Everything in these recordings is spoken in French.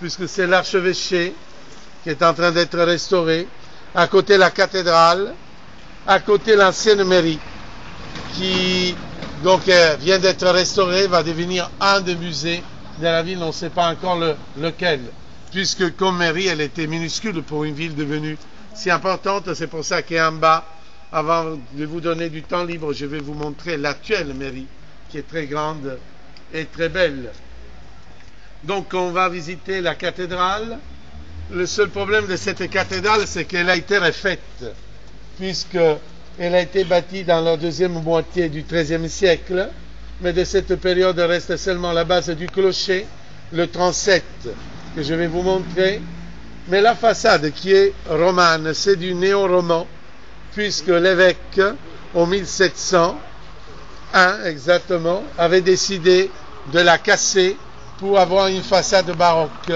Puisque c'est l'archevêché qui est en train d'être restauré, à côté la cathédrale, à côté l'ancienne mairie, qui donc vient d'être restaurée, va devenir un des musées de la ville, on ne sait pas encore lequel, puisque comme mairie, elle était minuscule pour une ville devenue si importante. C'est pour ça qu'en bas, avant de vous donner du temps libre, je vais vous montrer l'actuelle mairie, qui est très grande et très belle. Donc on va visiter la cathédrale. Le seul problème de cette cathédrale, c'est qu'elle a été refaite, puisqu'elle a été bâtie dans la deuxième moitié du XIIIe siècle, mais de cette période reste seulement la base du clocher, le transept, que je vais vous montrer. Mais la façade qui est romane, c'est du néo-roman, puisque l'évêque, en 1701 exactement, avait décidé de la casser pour avoir une façade baroque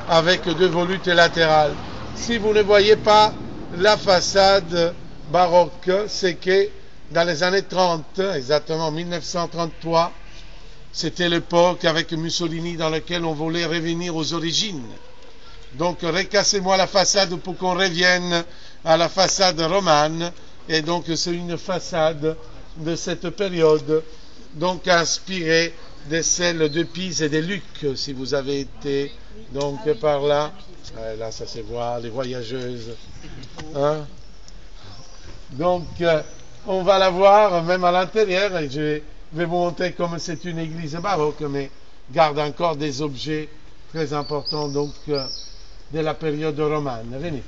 avec deux volutes latérales. Si vous ne voyez pas la façade baroque, c'est que dans les années 30, exactement 1933, c'était l'époque avec Mussolini dans laquelle on voulait revenir aux origines. Donc recassez-moi la façade pour qu'on revienne à la façade romane. Et donc c'est une façade de cette période, donc inspirée de celle de Pise et de Luc, si vous avez été donc par là. Là, ça se voit, les voyageuses. Hein? Donc, on va la voir même à l'intérieur, et je vais vous montrer comme c'est une église baroque, mais garde encore des objets très importants donc de la période romane. Venez.